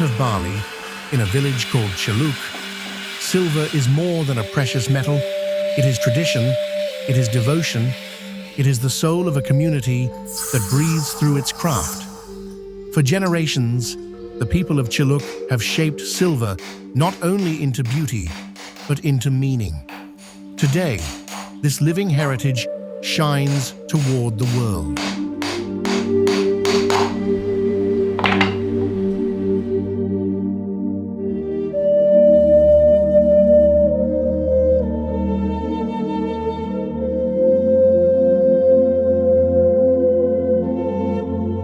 of Bali, in a village called Celuk, silver is more than a precious metal. It is tradition, it is devotion, it is the soul of a community that breathes through its craft. For generations, the people of Celuk have shaped silver not only into beauty, but into meaning. Today, this living heritage shines toward the world.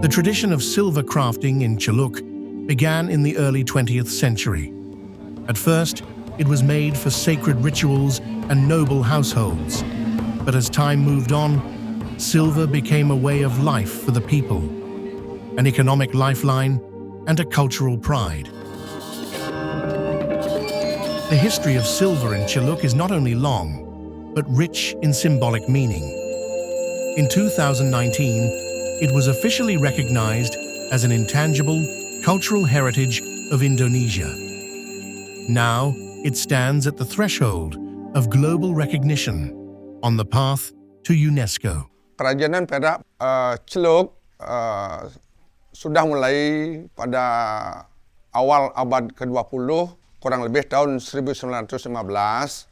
The tradition of silver crafting in Celuk began in the early 20th century. At first, it was made for sacred rituals and noble households. But as time moved on, silver became a way of life for the people, an economic lifeline, and a cultural pride. The history of silver in Celuk is not only long, but rich in symbolic meaning. In 2019, it was officially recognized as an intangible cultural heritage of Indonesia. Now, it stands at the threshold of global recognition on the path to UNESCO. Kerajinan perak Celuk sudah mulai pada awal abad ke-20, kurang lebih tahun 1915.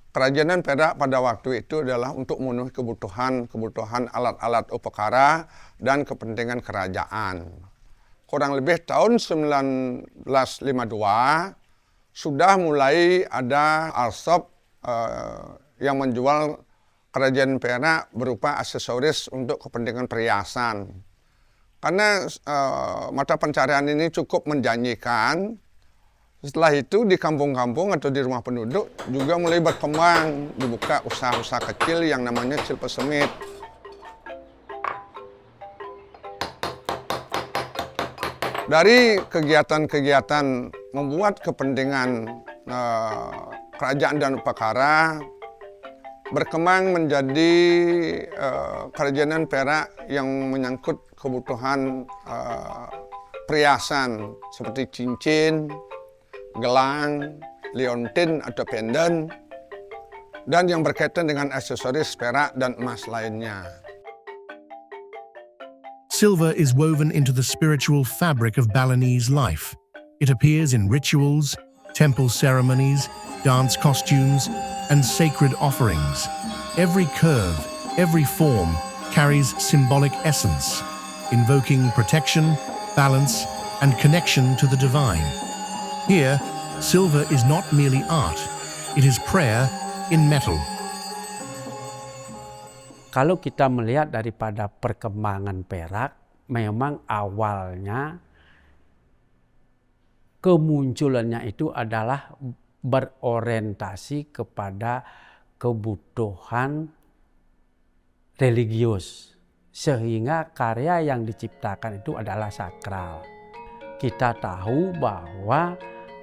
Kerajinan perak pada waktu itu adalah untuk memenuhi kebutuhan alat-alat upakara dan kepentingan kerajaan. Kurang lebih tahun 1952 sudah mulai ada alsop yang menjual kerajinan perak berupa aksesoris untuk kepentingan perhiasan. Karena mata pencarian ini cukup menjanjikan, setelah itu di kampung-kampung atau di rumah penduduk juga mulai berkembang, dibuka usaha-usaha kecil yang namanya silversmith. Dari kegiatan-kegiatan membuat kepentingan kerajaan dan upakara, berkembang menjadi kerajinan perak yang menyangkut kebutuhan perhiasan seperti cincin, gelang, liontin atau pendant, dan yang berkaitan dengan aksesoris perak dan emas lainnya. Silver is woven into the spiritual fabric of Balinese life. It appears in rituals, temple ceremonies, dance costumes, and sacred offerings. Every curve, every form carries symbolic essence, invoking protection, balance, and connection to the divine. Here, silver is not merely art, it is prayer in metal. Kalau kita melihat daripada perkembangan perak, memang awalnya kemunculannya itu adalah berorientasi kepada kebutuhan religius. Sehingga karya yang diciptakan itu adalah sakral. Kita tahu bahwa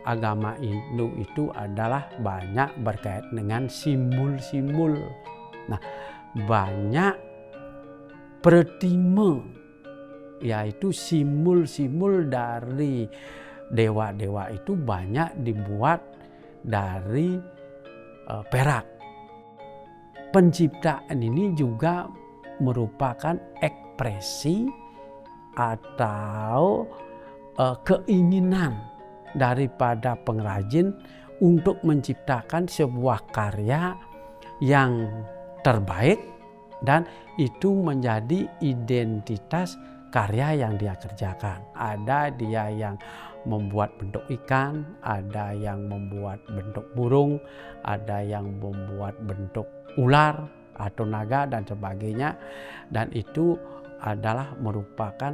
agama Hindu itu adalah banyak berkait dengan simbol-simbol. Nah, banyak pratima, yaitu simbol-simbol dari dewa-dewa itu banyak dibuat dari perak. Penciptaan ini juga merupakan ekspresi atau keinginan daripada pengrajin untuk menciptakan sebuah karya yang terbaik, dan itu menjadi identitas karya yang dia kerjakan. Ada dia yang membuat bentuk ikan, ada yang membuat bentuk burung, ada yang membuat bentuk ular atau naga dan sebagainya, dan itu adalah merupakan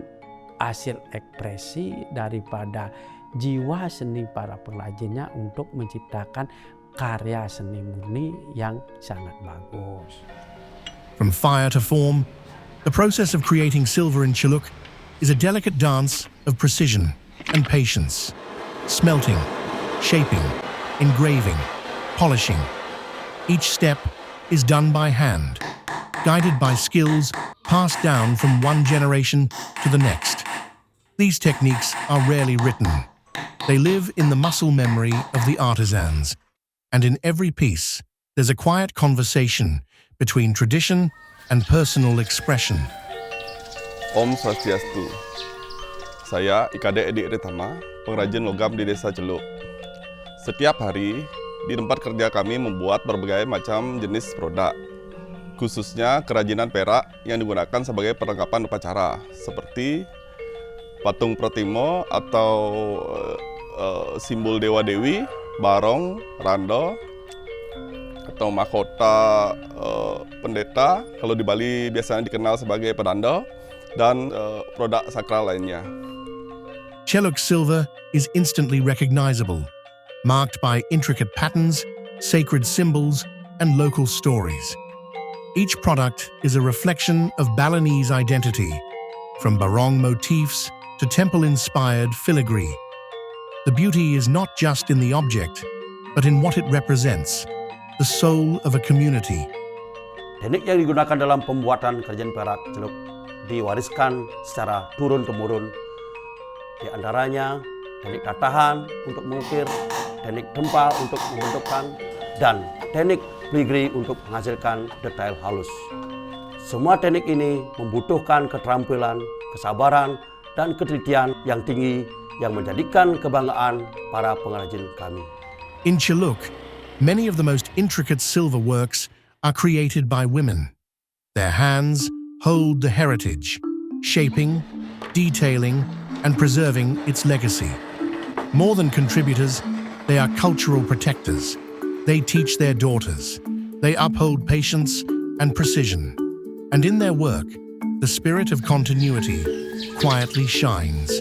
hasil ekspresi daripada jiwa seni para pengrajinnya untuk menciptakan karya seni murni yang sangat bagus. From fire to form, the process of creating silver in Celuk is a delicate dance of precision and patience. Smelting, shaping, engraving, polishing. Each step is done by hand, guided by skills passed down from one generation to the next. These techniques are rarely written. They live in the muscle memory of the artisans, and in every piece, there's a quiet conversation between tradition and personal expression. Om Swastiastu. Saya IKD Edi Ritama, pengrajin logam di Desa Celuk. Setiap hari, di tempat kerja kami membuat berbagai macam jenis produk, khususnya kerajinan perak yang digunakan sebagai perlengkapan upacara, seperti patung Protimo atau simbol dewa-dewi, barong, rando, atau mahkota pendeta, kalau di Bali biasanya dikenal sebagai pedanda, dan produk sakral lainnya. Celuk silver is instantly recognizable, marked by intricate patterns, sacred symbols, and local stories. Each product is a reflection of Balinese identity, from barong motifs to temple-inspired filigree. The beauty is not just in the object, but in what it represents, the soul of a community. Teknik yang digunakan dalam pembuatan kerajinan perak Celuk diwariskan secara turun-temurun. Di antaranya teknik tatahan untuk mengukir, teknik tempal untuk membentukkan, dan teknik filigree untuk menghasilkan detail halus. Semua teknik ini membutuhkan keterampilan, kesabaran, dan ketelitian yang tinggi yang menjadikan kebanggaan para pengrajin kami. In Celuk, many of the most intricate silver works are created by women. Their hands hold the heritage, shaping, detailing, and preserving its legacy. More than contributors, they are cultural protectors. They teach their daughters. They uphold patience and precision. And in their work, the spirit of continuity quietly shines.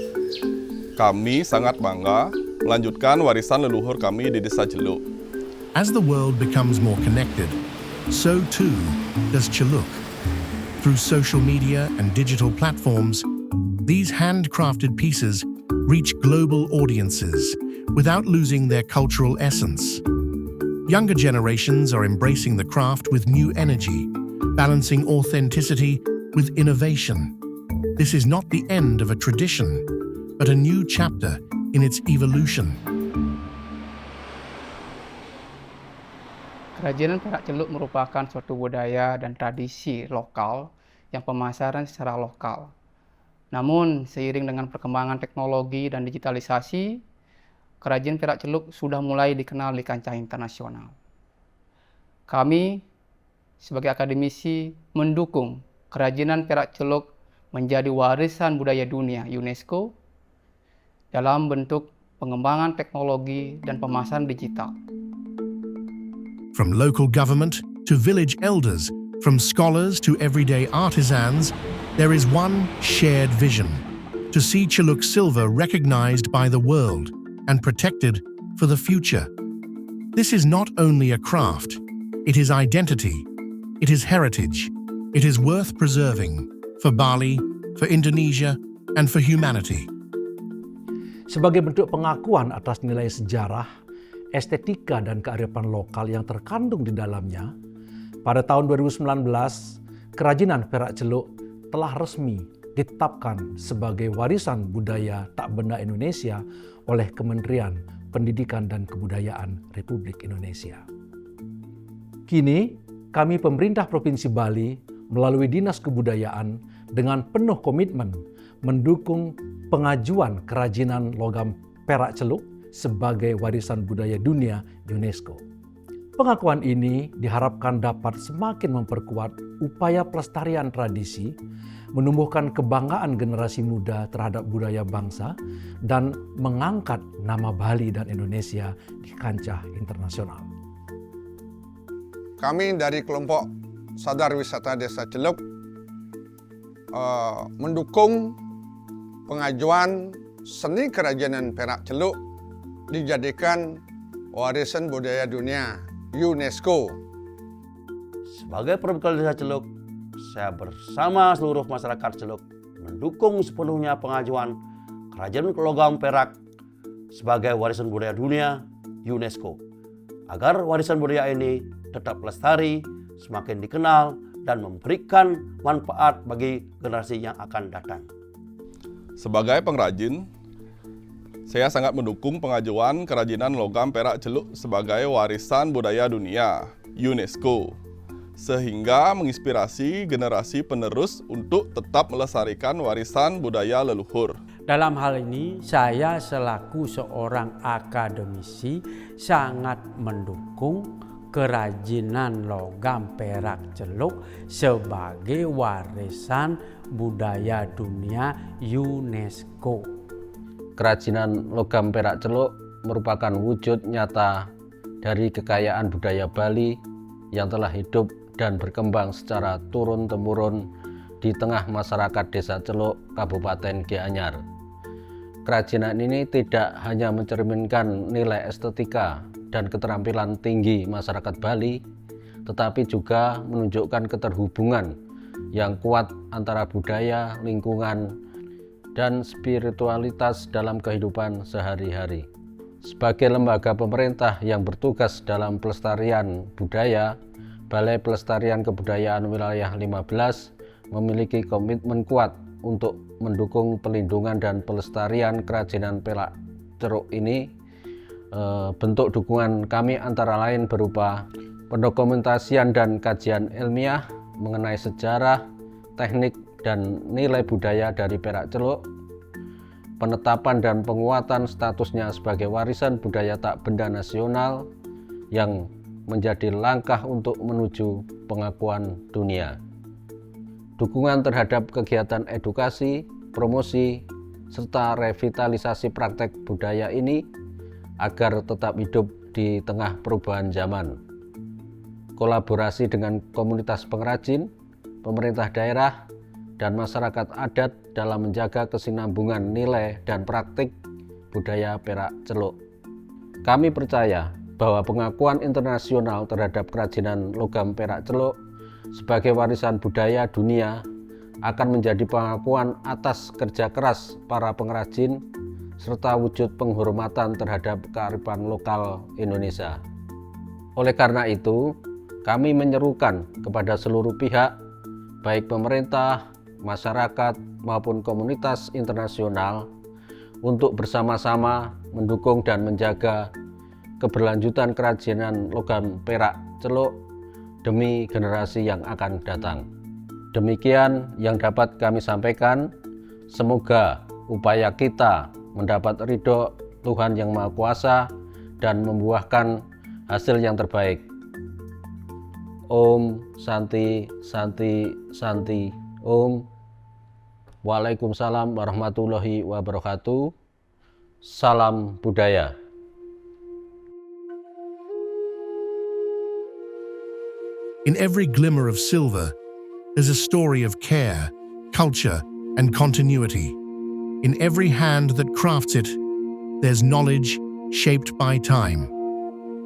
Kami sangat bangga melanjutkan warisan leluhur kami di Desa Celuk. As the world becomes more connected, so too does Celuk. Through social media and digital platforms, these handcrafted pieces reach global audiences without losing their cultural essence. Younger generations are embracing the craft with new energy, balancing authenticity with innovation. This is not the end of a tradition, but a new chapter in its evolution. Kerajinan perak Celuk merupakan suatu budaya dan tradisi lokal yang pemasaran secara lokal. Namun, seiring dengan perkembangan teknologi dan digitalisasi, kerajinan perak Celuk sudah mulai dikenal di kancah internasional. Kami, sebagai akademisi, mendukung kerajinan perak Celuk menjadi warisan budaya dunia UNESCO dalam bentuk pengembangan teknologi dan pemasaran digital. From local government to village elders, from scholars to everyday artisans, there is one shared vision: to see Celuk silver recognized by the world and protected for the future. This is not only a craft, it is identity, it is heritage, it is worth preserving for Bali, for Indonesia, and for humanity. Sebagai bentuk pengakuan atas nilai sejarah, estetika, dan kearifan lokal yang terkandung di dalamnya, pada tahun 2019, kerajinan perak Celuk telah resmi ditetapkan sebagai warisan budaya tak benda Indonesia oleh Kementerian Pendidikan dan Kebudayaan Republik Indonesia. Kini, kami pemerintah Provinsi Bali melalui Dinas Kebudayaan dengan penuh komitmen mendukung pengajuan kerajinan logam perak Celuk sebagai warisan budaya dunia UNESCO. Pengakuan ini diharapkan dapat semakin memperkuat upaya pelestarian tradisi, menumbuhkan kebanggaan generasi muda terhadap budaya bangsa, dan mengangkat nama Bali dan Indonesia di kancah internasional. Kami dari kelompok Sadar Wisata Desa Celuk mendukung pengajuan seni kerajinan perak Celuk dijadikan warisan budaya dunia UNESCO. Sebagai perwakilan Desa Celuk, saya bersama seluruh masyarakat Celuk mendukung sepenuhnya pengajuan kerajinan logam perak sebagai warisan budaya dunia UNESCO, agar warisan budaya ini tetap lestari, semakin dikenal, dan memberikan manfaat bagi generasi yang akan datang. Sebagai pengrajin, Saya sangat mendukung pengajuan kerajinan logam perak celuk sebagai warisan budaya dunia UNESCO, sehingga menginspirasi generasi penerus untuk tetap melestarikan warisan budaya leluhur. Dalam hal ini, saya selaku seorang akademisi sangat mendukung kerajinan logam perak celuk sebagai warisan budaya dunia UNESCO. Kerajinan logam perak celuk merupakan wujud nyata dari kekayaan budaya Bali yang telah hidup dan berkembang secara turun-temurun di tengah masyarakat Desa Celuk, Kabupaten Gianyar. Kerajinan ini tidak hanya mencerminkan nilai estetika dan keterampilan tinggi masyarakat Bali, tetapi juga menunjukkan keterhubungan yang kuat antara budaya, lingkungan, dan spiritualitas dalam kehidupan sehari-hari. Sebagai lembaga pemerintah yang bertugas dalam pelestarian budaya, Balai Pelestarian Kebudayaan Wilayah 15 memiliki komitmen kuat untuk mendukung pelindungan dan pelestarian kerajinan perak celuk ini. Bentuk dukungan kami antara lain berupa pendokumentasian dan kajian ilmiah mengenai sejarah, teknik, dan nilai budaya dari perak celuk, penetapan dan penguatan statusnya sebagai warisan budaya tak benda nasional yang menjadi langkah untuk menuju pengakuan dunia. Dukungan terhadap kegiatan edukasi, promosi, serta revitalisasi praktek budaya ini agar tetap hidup di tengah perubahan zaman. Kolaborasi dengan komunitas pengrajin, pemerintah daerah, dan masyarakat adat dalam menjaga kesinambungan nilai dan praktik budaya perak celuk. Kami percaya bahwa pengakuan internasional terhadap kerajinan logam perak celuk sebagai warisan budaya dunia akan menjadi pengakuan atas kerja keras para pengrajin serta wujud penghormatan terhadap kearifan lokal Indonesia. Oleh karena itu, kami menyerukan kepada seluruh pihak, baik pemerintah, masyarakat, maupun komunitas internasional untuk bersama-sama mendukung dan menjaga keberlanjutan kerajinan logam perak celuk demi generasi yang akan datang. Demikian yang dapat kami sampaikan. Semoga upaya kita mendapat ridho Tuhan Yang Maha Kuasa dan membuahkan hasil yang terbaik. Om Santi Santi Santi Om. Waalaikumsalam warahmatullahi wabarakatuh. Salam budaya. In every glimmer of silver, there's a story of care, culture, and continuity. In every hand that crafts it, there's knowledge shaped by time.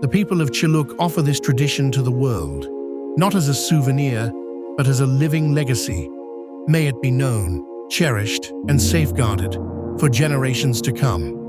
The people of Celuk offer this tradition to the world, not as a souvenir, but as a living legacy. May it be known, cherished, and safeguarded for generations to come.